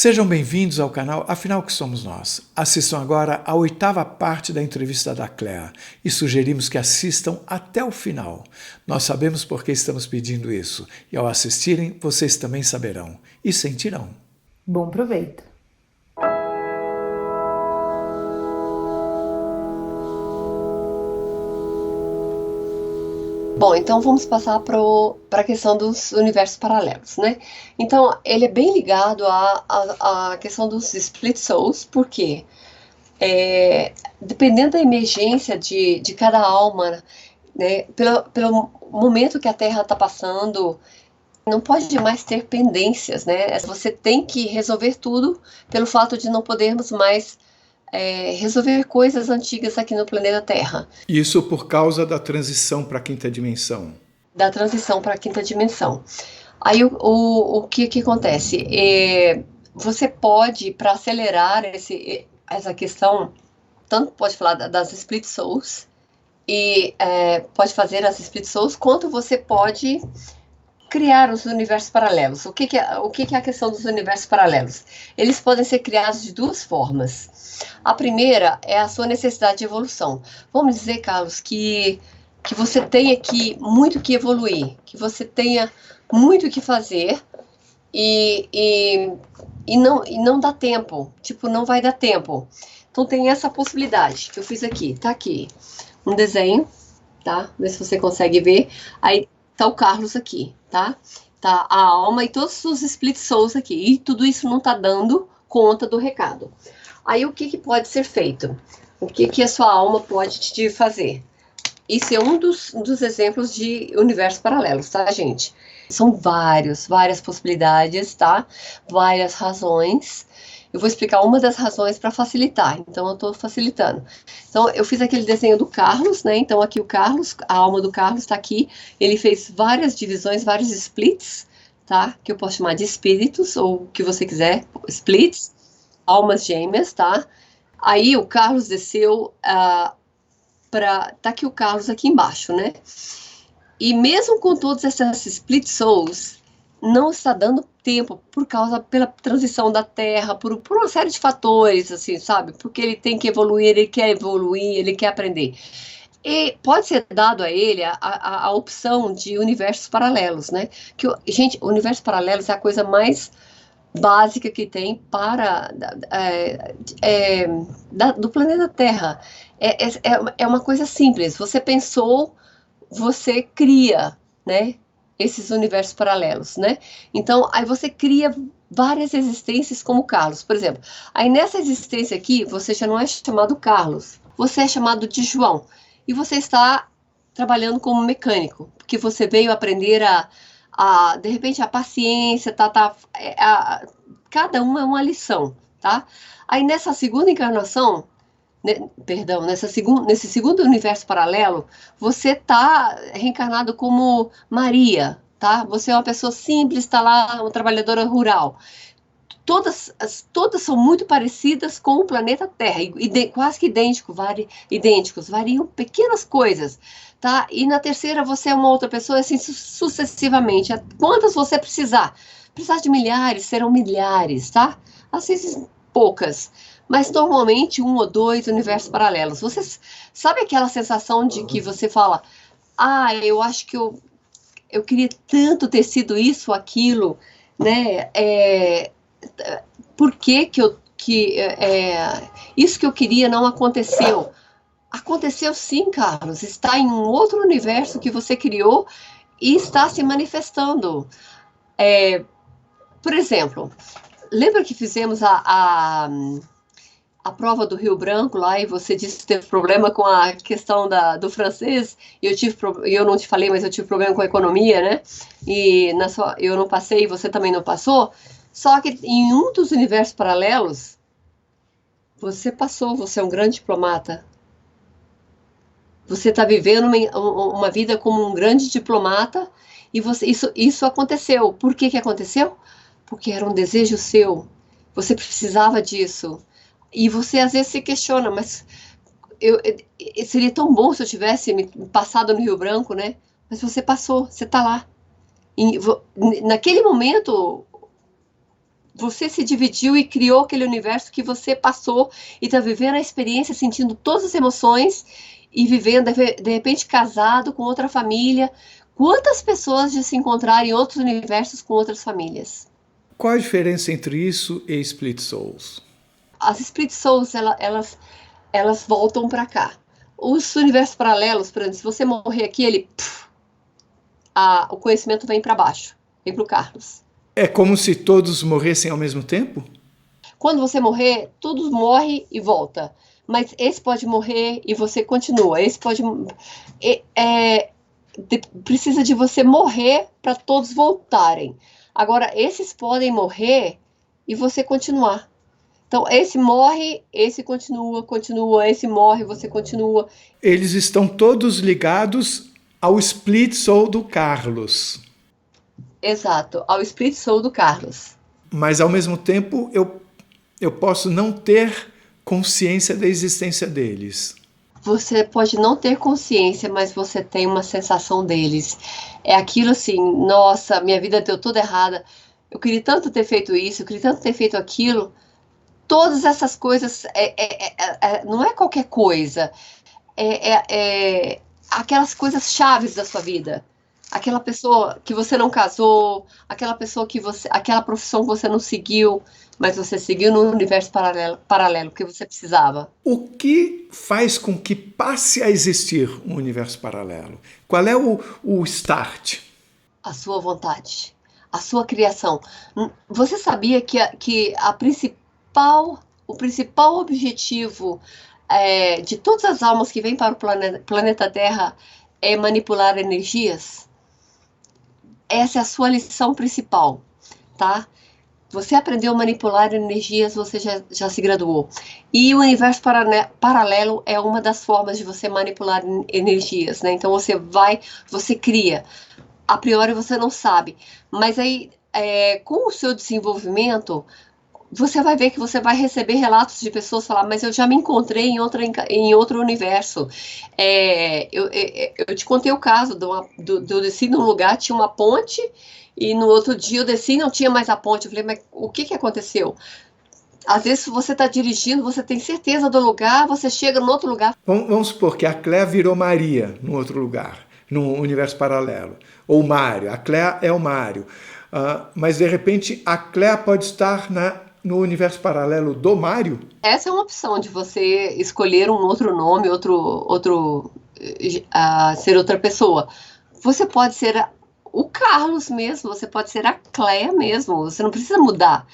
Sejam bem-vindos ao canal Afinal que Somos Nós. Assistam agora a 8ª parte da entrevista da Claire e sugerimos que assistam até o final. Nós sabemos por que estamos pedindo isso e ao assistirem vocês também saberão e sentirão. Bom proveito! Bom, então vamos passar para a questão dos universos paralelos, né? Então, ele é bem ligado à questão dos split souls, porque dependendo da emergência de cada alma, né, pelo momento que a Terra está passando, não pode mais ter pendências, né? Você tem que resolver tudo pelo fato de não podermos mais resolver coisas antigas aqui no planeta Terra. Isso por causa da transição para a 5ª dimensão. Da transição para a 5ª dimensão. Aí o que acontece? Você pode, para acelerar essa questão, tanto pode falar das split souls, e pode fazer as split souls, quanto você pode criar os universos paralelos. O que é a questão dos universos paralelos? Eles podem ser criados de duas formas. A primeira é a sua necessidade de evolução. Vamos dizer, Carlos, que você tenha muito que evoluir, que você tenha muito que fazer e não dá tempo. Tipo, não vai dar tempo. Então tem essa possibilidade que eu fiz aqui. Tá aqui um desenho, tá? Vê se você consegue ver. Aí tá o Carlos aqui, tá? Tá a alma e todos os split souls aqui. E tudo isso não tá dando conta do recado. Aí o que pode ser feito? O que a sua alma pode te fazer? Isso é um dos exemplos de universos paralelos, tá, gente? São várias possibilidades, tá? Várias razões. Eu vou explicar uma das razões para facilitar, então eu estou facilitando. Então, eu fiz aquele desenho do Carlos, né? Então, aqui o Carlos, a alma do Carlos está aqui. Ele fez várias divisões, vários splits, tá? Que eu posso chamar de espíritos, ou o que você quiser, splits, almas gêmeas, tá? Aí o Carlos desceu tá aqui o Carlos aqui embaixo, né? E mesmo com todas essas split souls, não está dando tempo pela transição da Terra, por uma série de fatores, assim, sabe? Porque ele tem que evoluir, ele quer evoluir, ele quer aprender. E pode ser dado a ele a opção de universos paralelos, né? Gente, universos paralelos é a coisa mais básica que tem do planeta Terra. É uma coisa simples. Você pensou, você cria, né? Esses universos paralelos, né? Então, aí você cria várias existências como Carlos, por exemplo. Aí nessa existência aqui, você já não é chamado Carlos, você é chamado de João. E você está trabalhando como mecânico, porque você veio aprender de repente, a paciência, cada uma é uma lição, tá? Aí nessa segunda encarnação, nesse segundo universo paralelo, você está reencarnado como Maria, tá? Você é uma pessoa simples, está lá, uma trabalhadora rural. Todas são muito parecidas com o planeta Terra, quase que idênticos, variam pequenas coisas, tá? E na terceira você é uma outra pessoa, assim sucessivamente. Quantas você precisar de milhares, serão milhares, tá? Às vezes poucas, mas normalmente 1 ou 2 universos paralelos. Você sabe aquela sensação de que você fala, eu acho que eu queria tanto ter sido isso, aquilo, né? Por que isso que eu queria não aconteceu? Aconteceu sim, Carlos. Está em um outro universo que você criou e está se manifestando. Por exemplo, lembra que fizemos a prova do Rio Branco lá e você disse que teve problema com a questão do francês? Eu não te falei, mas eu tive problema com a economia, né? E eu não passei, você também não passou. Só que em um dos universos paralelos, você passou, você é um grande diplomata. Você está vivendo uma vida como um grande diplomata e isso aconteceu. Por que aconteceu? Porque era um desejo seu. Você precisava disso. E você às vezes se questiona, mas seria tão bom se eu tivesse me passado no Rio Branco, né? Mas você passou, você está lá. Naquele momento você se dividiu e criou aquele universo que você passou e está vivendo a experiência, sentindo todas as emoções e vivendo, de repente, casado com outra família. Quantas pessoas de se encontrar em outros universos com outras famílias? Qual a diferença entre isso e Split Souls? As Split Souls, elas voltam para cá. Os universos paralelos, por exemplo, se você morrer aqui, o conhecimento vem para baixo, vem para o Carlos. É como se todos morressem ao mesmo tempo? Quando você morrer, todos morrem e volta. Mas esse pode morrer e você continua. Esse pode... precisa de você morrer para todos voltarem. Agora, esses podem morrer e você continuar. Então, esse morre, esse continua, esse morre, você continua. Eles estão todos ligados ao Split Soul do Carlos. Exato, ao Split Soul do Carlos. Mas, ao mesmo tempo, eu posso não ter consciência da existência deles. Você pode não ter consciência, mas você tem uma sensação deles. É aquilo assim, nossa, minha vida deu tudo errada. Eu queria tanto ter feito isso, eu queria tanto ter feito aquilo. Todas essas coisas, não é qualquer coisa. Aquelas coisas chaves da sua vida. Aquela pessoa que você não casou, aquela profissão que você não seguiu, mas você seguiu no universo paralelo que você precisava. O que faz com que passe a existir um universo paralelo? Qual é o start? A sua vontade, a sua criação. Você sabia que o principal objetivo de todas as almas que vêm para o planeta Terra é manipular energias? Essa é a sua lição principal, tá? Você aprendeu a manipular energias, você já se graduou. E o universo paralelo é uma das formas de você manipular energias, né? Então você cria. A priori você não sabe. Mas aí, com o seu desenvolvimento, você vai ver que você vai receber relatos de pessoas falar, mas eu já me encontrei em outro universo. Eu te contei o caso eu desci num lugar, tinha uma ponte, e no outro dia eu desci e não tinha mais a ponte. Eu falei, mas o que aconteceu? Às vezes você está dirigindo, você tem certeza do lugar, você chega no outro lugar. Vamos supor que a Cléa virou Maria num outro lugar, num universo paralelo. Ou Mário, a Cléa é o Mário. Mas de repente a Cléa pode estar no universo paralelo do Mário? Essa é uma opção de você escolher um outro nome, ser outra pessoa. Você pode ser o Carlos mesmo, você pode ser a Cléa mesmo, você não precisa mudar.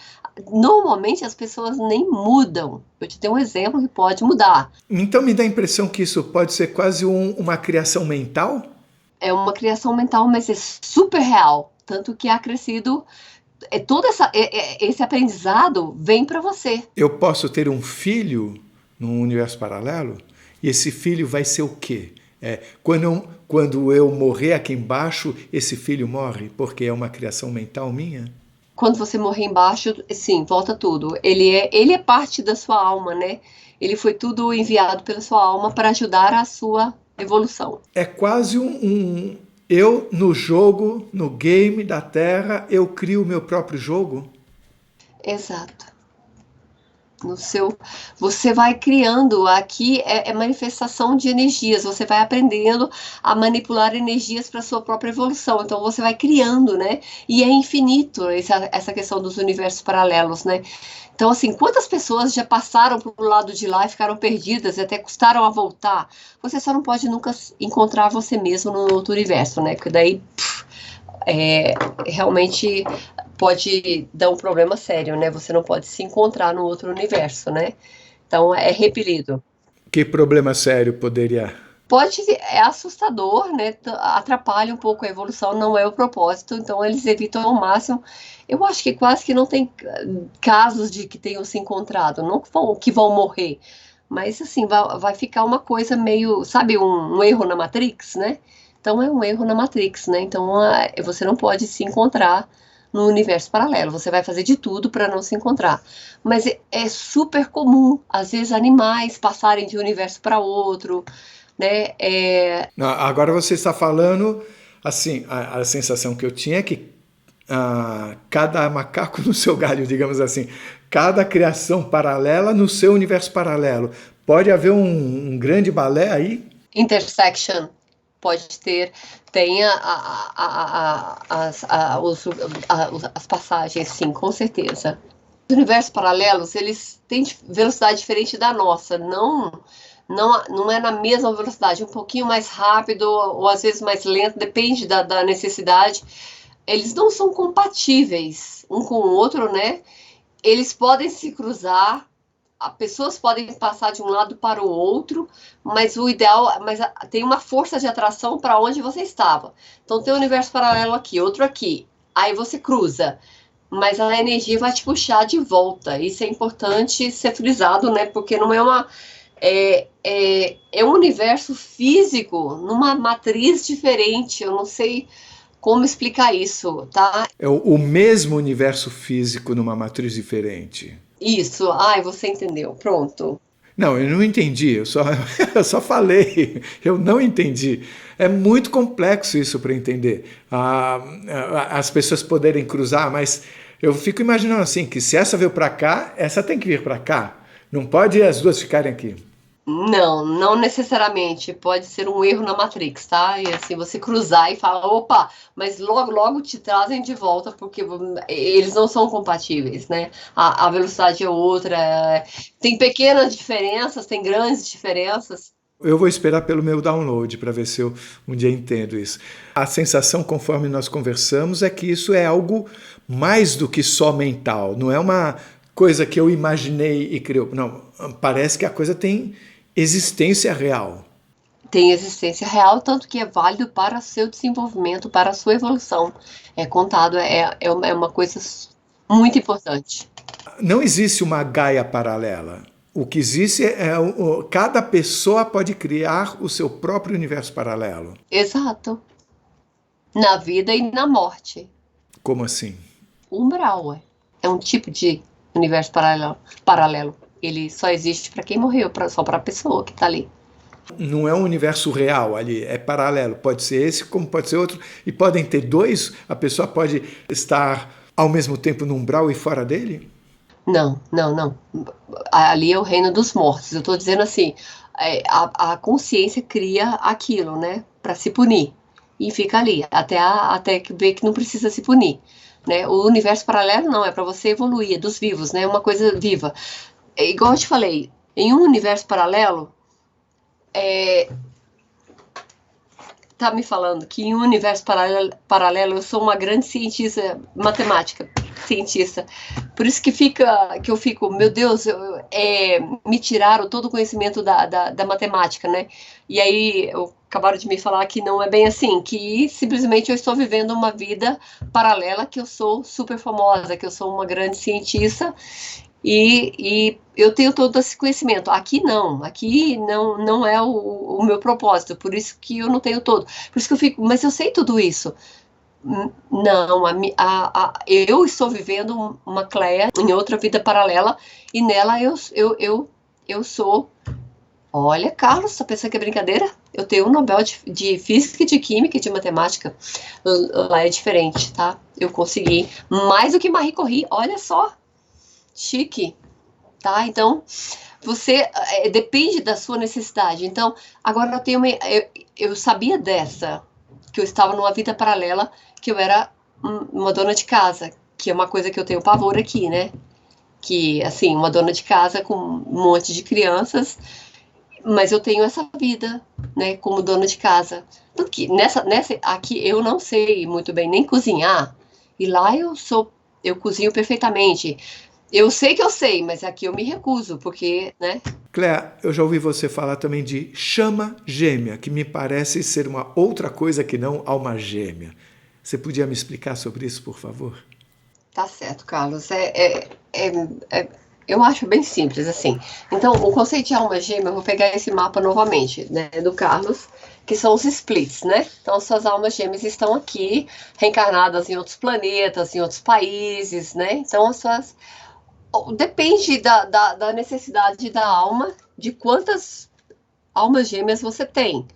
Normalmente as pessoas nem mudam. Eu te dei um exemplo que pode mudar. Então me dá a impressão que isso pode ser quase uma criação mental? É uma criação mental, mas é super real. Tanto que há crescido... todo esse aprendizado vem para você. Eu posso ter um filho num universo paralelo? E esse filho vai ser o quê? Quando eu morrer aqui embaixo, esse filho morre porque é uma criação mental minha? Quando você morrer embaixo, sim, volta tudo. Ele é parte da sua alma, né? Ele foi tudo enviado pela sua alma para ajudar a sua evolução. É quase eu, no jogo, no game da Terra, eu crio o meu próprio jogo? Exato. Você vai criando, aqui é manifestação de energias, você vai aprendendo a manipular energias para sua própria evolução, então você vai criando, né? E é infinito essa questão dos universos paralelos, né? Então, assim, quantas pessoas já passaram para o lado de lá e ficaram perdidas e até custaram a voltar? Você só não pode nunca encontrar você mesmo no outro universo, né? Porque daí, realmente pode dar um problema sério, né? Você não pode se encontrar no outro universo, né? Então, é repelido. Que problema sério poderia... É assustador, né? Atrapalha um pouco a evolução, não é o propósito, então eles evitam ao máximo. Eu acho que quase que não tem casos de que tenham se encontrado, não que vão morrer, mas assim, vai ficar uma coisa meio, sabe, um erro na Matrix, né? Então é um erro na Matrix, né? Então você não pode se encontrar no universo paralelo, você vai fazer de tudo para não se encontrar. Mas é super comum, às vezes, animais passarem de um universo para outro, né? Agora você está falando, assim, a sensação que eu tinha é que cada macaco no seu galho, digamos assim, cada criação paralela no seu universo paralelo. Pode haver um grande balé aí? Intersection pode ter, tem as passagens, sim, com certeza. Os universos paralelos, eles têm velocidade diferente da nossa, não é na mesma velocidade, um pouquinho mais rápido ou às vezes mais lento, depende da necessidade. Eles não são compatíveis um com o outro, né? Eles podem se cruzar, pessoas podem passar de um lado para o outro, mas o ideal, tem uma força de atração para onde você estava. Então tem um universo paralelo aqui, outro aqui, aí você cruza, mas a energia vai te puxar de volta. Isso é importante ser frisado, né? Porque não é uma é um universo físico numa matriz diferente. Eu não sei como explicar isso, tá? É o mesmo universo físico numa matriz diferente. Isso, você entendeu, pronto. Não, eu não entendi, eu só falei, eu não entendi. É muito complexo isso para entender. As pessoas poderem cruzar, mas eu fico imaginando assim, que se essa veio para cá, essa tem que vir para cá. Não pode as duas ficarem aqui. Não necessariamente. Pode ser um erro na Matrix, tá? E assim, você cruzar e falar, opa, mas logo, logo te trazem de volta, porque eles não são compatíveis, né? A velocidade é outra. Tem pequenas diferenças, tem grandes diferenças. Eu vou esperar pelo meu download para ver se eu um dia entendo isso. A sensação, conforme nós conversamos, é que isso é algo mais do que só mental. Não é uma coisa que eu imaginei e criou. Não, parece que a coisa tem existência real. Tem existência real, tanto que é válido para seu desenvolvimento, para a sua evolução. É contado, é uma coisa muito importante. Não existe uma Gaia paralela. O que existe cada pessoa pode criar o seu próprio universo paralelo. Exato. Na vida e na morte. Como assim? Umbral, é um tipo de universo paralelo. Ele só existe para quem morreu, só para a pessoa que está ali. Não é um universo real ali, é paralelo. Pode ser esse, como pode ser outro. E podem ter dois? A pessoa pode estar ao mesmo tempo no umbral e fora dele? Não. Ali é o reino dos mortos. Eu estou dizendo assim, a consciência cria aquilo, né? Para se punir. E fica ali, até que vê que não precisa se punir. Né? O universo paralelo não, é para você evoluir, é dos vivos, né? É uma coisa viva. É igual eu te falei, em um universo paralelo, tá me falando que em um universo paralelo eu sou uma grande cientista matemática, cientista. Por isso que eu fico, meu Deus, me tiraram todo o conhecimento da matemática, né? E aí acabaram de me falar que não é bem assim, que simplesmente eu estou vivendo uma vida paralela, que eu sou super famosa, que eu sou uma grande cientista. E eu tenho todo esse conhecimento. Aqui não é o meu propósito, por isso que eu não tenho todo. Por isso que eu fico, mas eu sei tudo isso. Não, eu estou vivendo uma Cleia em outra vida paralela e nela eu sou. Olha, Carlos, você pensa que é brincadeira? Eu tenho um Nobel de Física, de Química e de Matemática. Lá é diferente, tá? Eu consegui mais do que Marie Curie, olha só. Chique, tá? Então, você depende da sua necessidade. Então, agora eu sabia que eu estava numa vida paralela, que eu era uma dona de casa, que é uma coisa que eu tenho pavor aqui, né? Que, assim, uma dona de casa com um monte de crianças, mas eu tenho essa vida, né, como dona de casa. Porque aqui eu não sei muito bem nem cozinhar, e lá eu cozinho perfeitamente. Eu sei que eu sei, mas aqui eu me recuso, porque, né? Cléa, eu já ouvi você falar também de chama gêmea, que me parece ser uma outra coisa que não alma gêmea. Você podia me explicar sobre isso, por favor? Tá certo, Carlos. Eu acho bem simples, assim. Então, o conceito de alma gêmea, eu vou pegar esse mapa novamente, né, do Carlos, que são os splits, né? Então, suas almas gêmeas estão aqui, reencarnadas em outros planetas, em outros países, né? Então, depende da necessidade da alma, de quantas almas gêmeas você tem.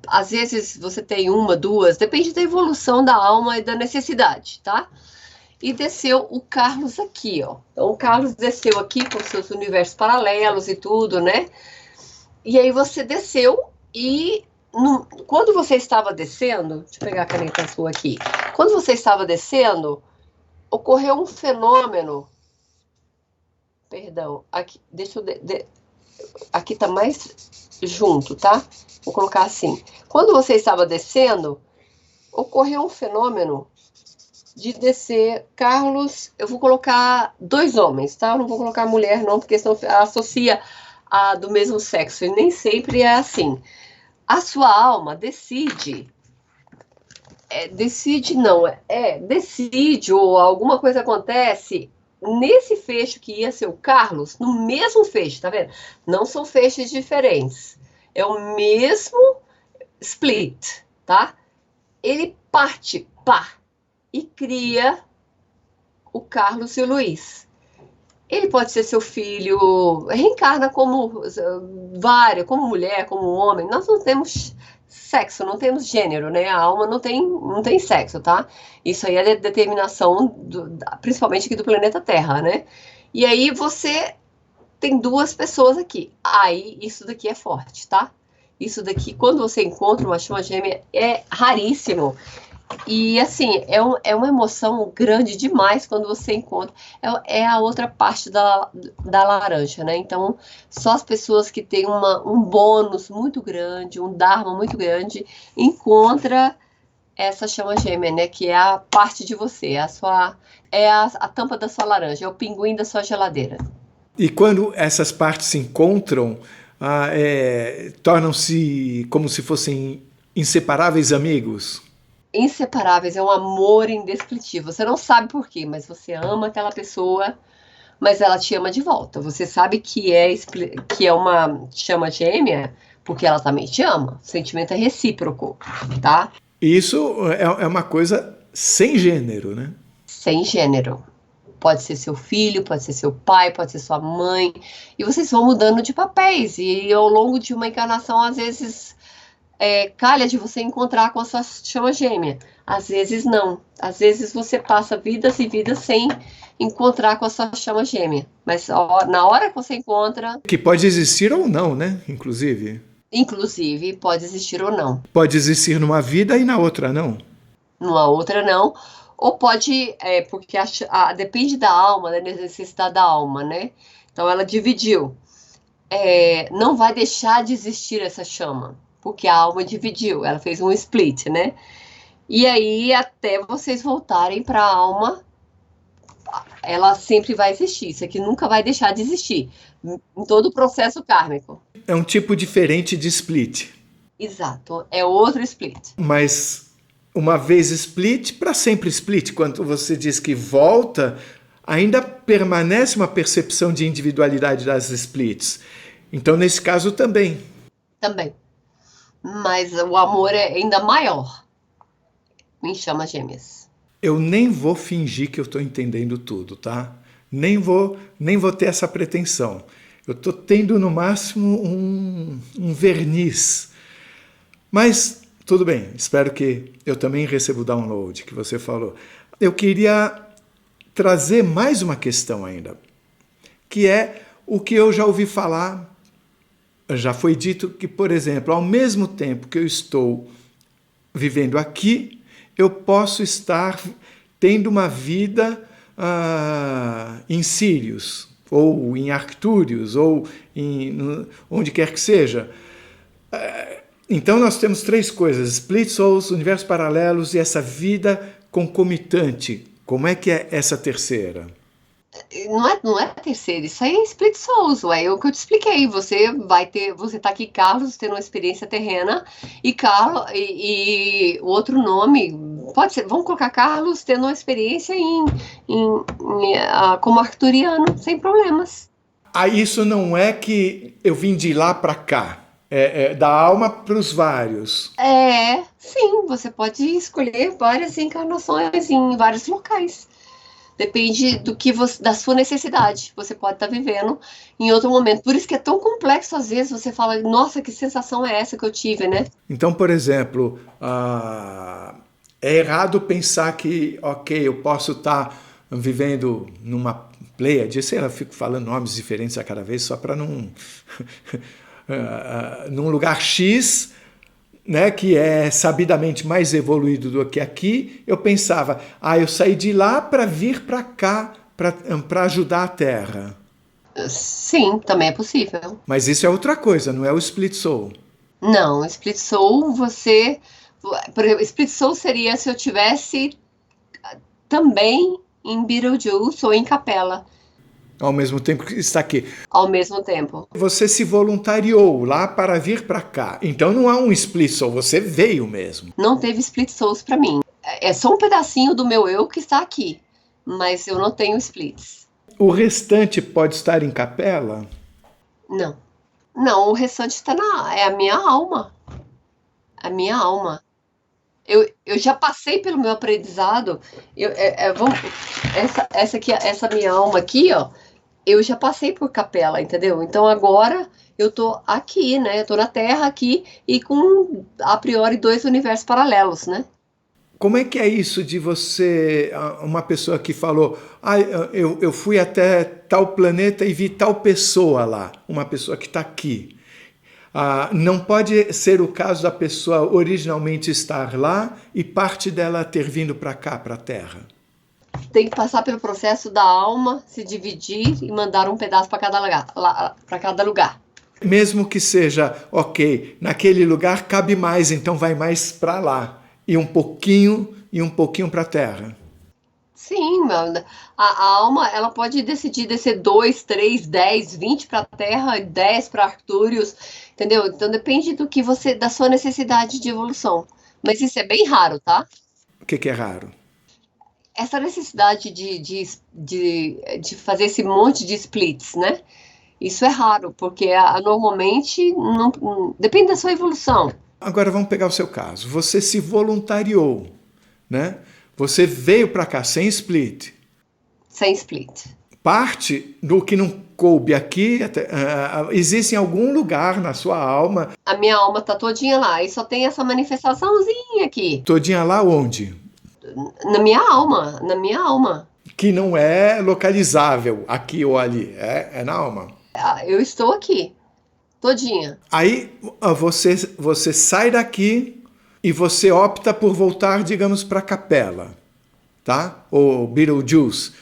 às vezes você tem uma, duas, depende da evolução da alma e da necessidade, tá? E desceu o Carlos aqui, ó. Então, o Carlos desceu aqui com seus universos paralelos e tudo, né? E aí você desceu e quando você estava descendo, deixa eu pegar a caneta sua aqui. Quando você estava descendo, ocorreu um fenômeno. Perdão, aqui, deixa eu. Aqui tá mais junto, tá? Vou colocar assim. Quando você estava descendo, ocorreu um fenômeno de descer Carlos. Eu vou colocar 2 homens, tá? Eu não vou colocar mulher, não, porque senão associa a do mesmo sexo. E nem sempre é assim. A sua alma decide. Decide, ou alguma coisa acontece nesse fecho que ia ser o Carlos, no mesmo fecho, tá vendo? Não são feixes diferentes. É o mesmo split, tá? Ele parte, pá, e cria o Carlos e o Luiz. Ele pode ser seu filho, reencarna como como mulher, como homem. Nós não temos sexo, não temos gênero, né? A alma não tem sexo, tá? Isso aí é determinação, principalmente aqui do planeta Terra, né? E aí você tem 2 pessoas aqui. Aí isso daqui é forte, tá? Isso daqui, quando você encontra uma chama gêmea, é raríssimo. E assim, é uma emoção grande demais quando você encontra. É a outra parte da laranja, né? Então, só as pessoas que têm um bônus muito grande, um dharma muito grande, encontra essa chama gêmea, né? Que é a parte de você, a tampa da sua laranja, é o pinguim da sua geladeira. E quando essas partes se encontram, tornam-se como se fossem inseparáveis amigos? Inseparáveis, é um amor indescritível. Você não sabe por quê, mas você ama aquela pessoa, mas ela te ama de volta. Você sabe que é uma chama gêmea, porque ela também te ama. O sentimento é recíproco, tá? Isso é uma coisa sem gênero, né? Sem gênero. Pode ser seu filho, pode ser seu pai, pode ser sua mãe. E vocês vão mudando de papéis. E ao longo de uma encarnação, às vezes, calha de você encontrar com a sua chama gêmea. Às vezes não. Às vezes você passa vidas e vidas sem encontrar com a sua chama gêmea. Mas na hora que você encontra... Que pode existir ou não, né? Inclusive, pode existir ou não. Pode existir numa vida e na outra não. Numa outra não. Ou pode... porque depende da alma, da necessidade da alma, né? Então ela dividiu. Não vai deixar de existir essa chama. Porque a alma dividiu, ela fez um split, né? E aí, até vocês voltarem para a alma, ela sempre vai existir. Isso aqui nunca vai deixar de existir, em todo o processo kármico. É um tipo diferente de split. Exato, é outro split. Mas uma vez split, para sempre split. Quando você diz que volta, ainda permanece uma percepção de individualidade das splits. Então, nesse caso, também. Também. Mas o amor é ainda maior em chamas gêmeas. Eu nem vou fingir que eu estou entendendo tudo, tá? Nem vou ter essa pretensão. Eu estou tendo, no máximo, um verniz. Mas, tudo bem, espero que eu também receba o download que você falou. Eu queria trazer mais uma questão ainda, que é o que eu já ouvi falar. Já foi dito que, por exemplo, ao mesmo tempo que eu estou vivendo aqui, eu posso estar tendo uma vida em Sírios, ou em Arctúrios, ou onde quer que seja. Então nós temos 3 coisas: split souls, universos paralelos e essa vida concomitante. Como é que é essa terceira? Não é terceira, isso aí é split souls, é o que eu te expliquei. Você tá aqui, Carlos, tendo uma experiência terrena, e o outro nome pode ser, vamos colocar Carlos tendo uma experiência como arcturiano, sem problemas. Isso não é que eu vim de lá para cá, da alma para os vários. Sim, você pode escolher várias encarnações em vários locais. Depende do que você, da sua necessidade. Você pode estar vivendo em outro momento. Por isso que é tão complexo, às vezes, você fala, nossa, que sensação é essa que eu tive, né? Então, por exemplo, é errado pensar que, ok, eu posso estar vivendo numa Pleiade, sei lá, eu fico falando nomes diferentes a cada vez só para não... num lugar X, né, que é sabidamente mais evoluído do que aqui, eu pensava, eu saí de lá para vir para cá, para ajudar a Terra. Sim, também é possível. Mas isso é outra coisa, não é o Split Soul. Não, Split Soul, você... Por exemplo, Split Soul seria se eu tivesse também em Beetlejuice ou em Capela. Ao mesmo tempo que está aqui. Ao mesmo tempo. Você se voluntariou lá para vir para cá. Então não há um split soul, você veio mesmo. Não teve split souls para mim. É só um pedacinho do meu eu que está aqui, mas eu não tenho splits. O restante pode estar em Capela? Não. Não, o restante está é a minha alma. A minha alma. Eu já passei pelo meu aprendizado. Essa minha alma aqui, ó. Eu já passei por Capela, entendeu? Então agora eu tô aqui, né? Eu tô na Terra aqui e com, a priori, 2 universos paralelos, né? Como é que é isso de você, uma pessoa que falou, eu fui até tal planeta e vi tal pessoa lá, uma pessoa que está aqui. Não pode ser o caso da pessoa originalmente estar lá e parte dela ter vindo para cá, para a Terra. Tem que passar pelo processo da alma se dividir e mandar um pedaço para cada lugar. Mesmo que seja, ok, naquele lugar cabe mais, então vai mais para lá. E um pouquinho para a Terra. Sim, a alma ela pode decidir descer 2, 3, 10, 20 para a Terra, 10 para Arcturius, entendeu? Então depende da sua necessidade de evolução. Mas isso é bem raro, tá? O que é raro? Essa necessidade de fazer esse monte de splits, né? Isso é raro, porque normalmente depende da sua evolução. Agora vamos pegar o seu caso. Você se voluntariou, né? Você veio para cá sem split. Sem split. Parte do que não coube aqui existe em algum lugar na sua alma. A minha alma tá todinha lá e só tem essa manifestaçãozinha aqui. Todinha lá onde? Na minha alma, na minha alma. Que não é localizável aqui ou ali, é na alma. Eu estou aqui, todinha. Aí você sai daqui e você opta por voltar, digamos, para a Capela, tá? Ou Beetlejuice.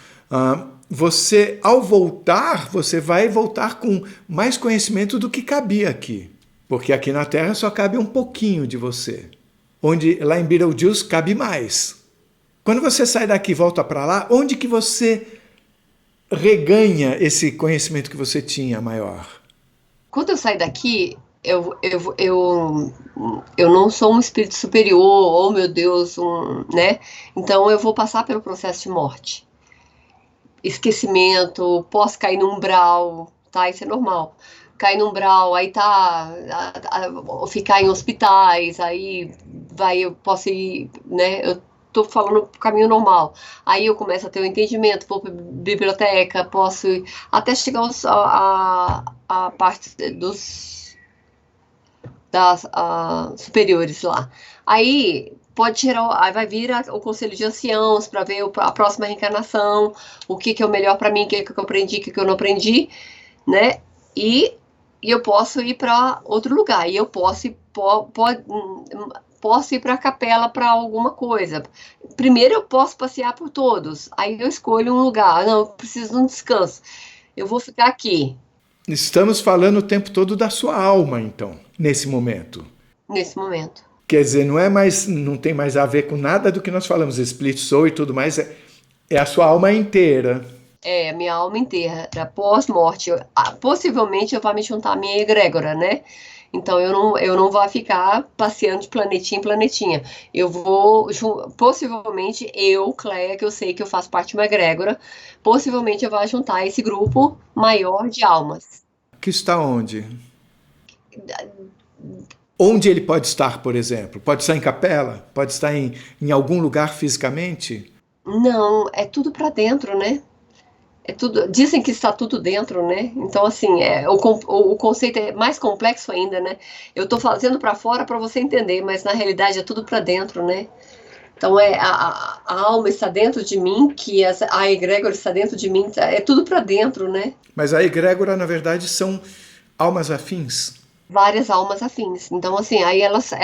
Você, ao voltar, você vai voltar com mais conhecimento do que cabia aqui. Porque aqui na Terra só cabe um pouquinho de você. Onde lá em Beetlejuice cabe mais. Quando você sai daqui e volta para lá, onde que você reganha esse conhecimento que você tinha maior? Quando eu saio daqui, eu não sou um espírito superior, oh meu Deus, né? Então eu vou passar pelo processo de morte. Esquecimento, posso cair num umbral, tá? Isso é normal. Cair num umbral, aí ficar em hospitais, aí eu posso ir, né? Eu tô falando pro caminho normal. Aí eu começo a ter um entendimento, vou pra biblioteca, posso ir, até chegar a parte das superiores lá. Aí pode tirar, aí vai vir o conselho de anciãos para ver a próxima reencarnação, o que é o melhor para mim, o que eu aprendi, o que eu não aprendi, né? E eu posso ir para outro lugar, e eu posso ir para a Capela para alguma coisa. Primeiro eu posso passear por todos, aí eu escolho um lugar. Não, eu preciso de um descanso. Eu vou ficar aqui. Estamos falando o tempo todo da sua alma, então, nesse momento. Nesse momento. Quer dizer, não tem mais a ver com nada do que nós falamos, split soul e tudo mais, é a sua alma inteira. É, a minha alma inteira, pós-morte. Possivelmente eu vou me juntar à minha egrégora, né? Então eu não vou ficar passeando de planetinha em planetinha. Eu vou, possivelmente, Cleia, que eu sei que eu faço parte de uma egrégora, possivelmente eu vou juntar esse grupo maior de almas. Que está onde? Onde ele pode estar, por exemplo? Pode estar em Capela? Pode estar em algum lugar fisicamente? Não, é tudo para dentro, né? É tudo, dizem que está tudo dentro, né? Então, assim, o conceito é mais complexo ainda, né? Eu estou fazendo para fora para você entender, mas na realidade é tudo para dentro, né? Então, a alma está dentro de mim, que a egrégora está dentro de mim, é tudo para dentro, né? Mas a egrégora, na verdade, são almas afins. Várias almas afins. Então, assim, aí elas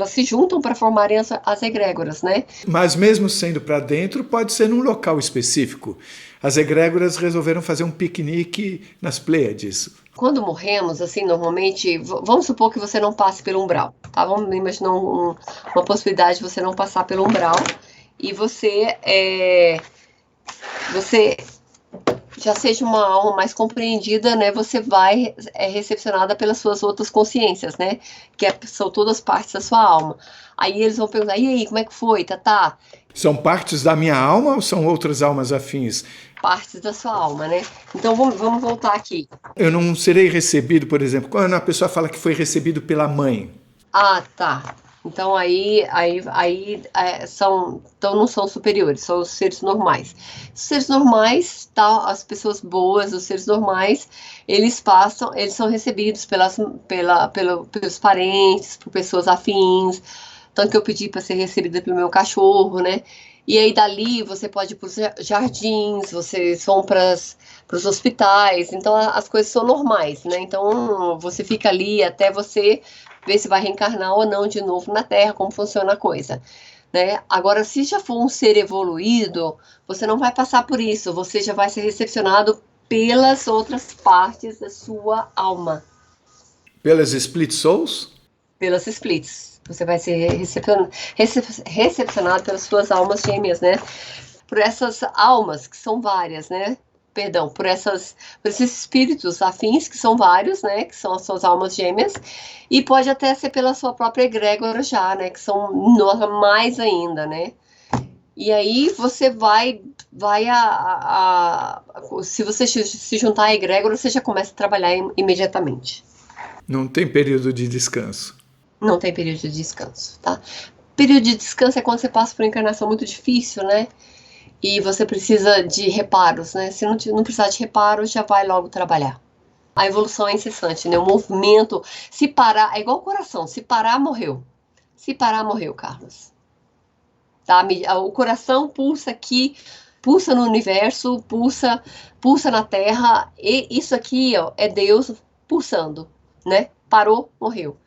se juntam para formarem as egrégoras, né? Mas mesmo sendo para dentro, pode ser num local específico. As egrégoras resolveram fazer um piquenique nas Pleiades. Quando morremos, assim, normalmente, vamos supor que você não passe pelo umbral, tá? Vamos imaginar uma possibilidade de você não passar pelo umbral e você já seja uma alma mais compreendida, né? Você vai recepcionada pelas suas outras consciências, né? São todas partes da sua alma. Aí eles vão perguntar, e aí, como é que foi, Tatá? São partes da minha alma ou são outras almas afins? Partes da sua alma, né? Então vamos voltar aqui. Eu não serei recebido, por exemplo, quando a pessoa fala que foi recebido pela mãe. Ah, tá. Então então não são superiores, são os seres normais. Os seres normais, tá, as pessoas boas, os seres normais, eles são recebidos pelos parentes, por pessoas afins. Tanto que eu pedi para ser recebida pelo meu cachorro, né? E aí dali você pode ir para os jardins, vocês vão para os hospitais, então as coisas são normais, né? Então você fica ali até você ver se vai reencarnar ou não de novo na Terra, como funciona a coisa, né? Agora, se já for um ser evoluído, você não vai passar por isso, você já vai ser recepcionado pelas outras partes da sua alma. Pelas Split Souls? Pelas splits. Você vai ser recepcionado pelas suas almas gêmeas, né? Por essas almas, que são várias, né? Perdão, por esses espíritos afins, que são vários, né? Que são as suas almas gêmeas. E pode até ser pela sua própria egrégora já, né? Que são mais ainda, né? E aí você se você se juntar à egrégora, você já começa a trabalhar imediatamente. Não tem período de descanso. Não tem período de descanso, tá? Período de descanso é quando você passa por uma encarnação muito difícil, né? E você precisa de reparos, né? Se não precisar de reparos, já vai logo trabalhar. A evolução é incessante, né? O movimento, se parar, é igual o coração, se parar, morreu. Se parar, morreu, Carlos. Tá? O coração pulsa aqui, pulsa no universo, pulsa na Terra, e isso aqui, ó, é Deus pulsando, né? Parou, morreu.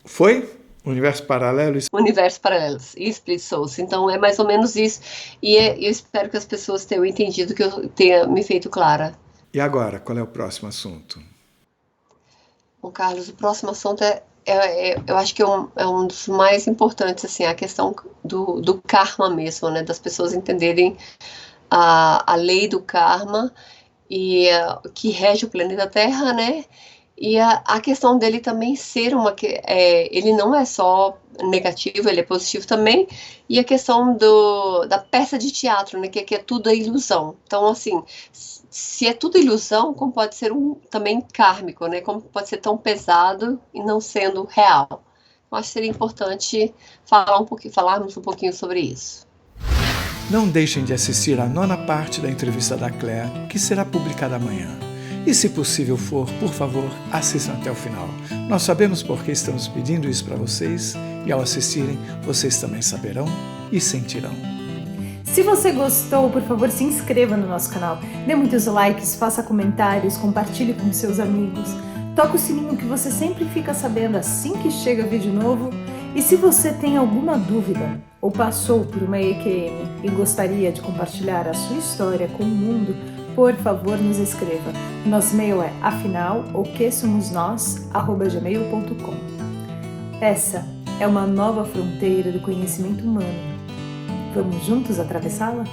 Foi? Universo paralelo? Universo paralelos e Split Souls. Então é mais ou menos isso. E eu espero que as pessoas tenham entendido, que eu tenha me feito clara. E agora, qual é o próximo assunto? Bom, Carlos, o próximo assunto eu acho que é um dos mais importantes, assim, a questão do karma mesmo, né? Das pessoas entenderem a lei do karma e que rege o planeta Terra, né? E a questão dele também ser ele não é só negativo, ele é positivo também. E a questão da peça de teatro, né? Que é tudo é ilusão. Então, assim, se é tudo ilusão, como pode ser também kármico, né? Como pode ser tão pesado e não sendo real. Eu acho que seria importante falarmos um pouquinho sobre isso. Não deixem de assistir a 9ª parte da entrevista da Claire, que será publicada amanhã. E se possível for, por favor, assistam até o final. Nós sabemos por que estamos pedindo isso para vocês e ao assistirem, vocês também saberão e sentirão. Se você gostou, por favor, se inscreva no nosso canal. Dê muitos likes, faça comentários, compartilhe com seus amigos. Toque o sininho que você sempre fica sabendo assim que chega vídeo novo. E se você tem alguma dúvida ou passou por uma EQM e gostaria de compartilhar a sua história com o mundo, por favor, nos escreva. Nosso e-mail é afinal.oquesomosnós@gmail.com. Essa é uma nova fronteira do conhecimento humano. Vamos juntos atravessá-la?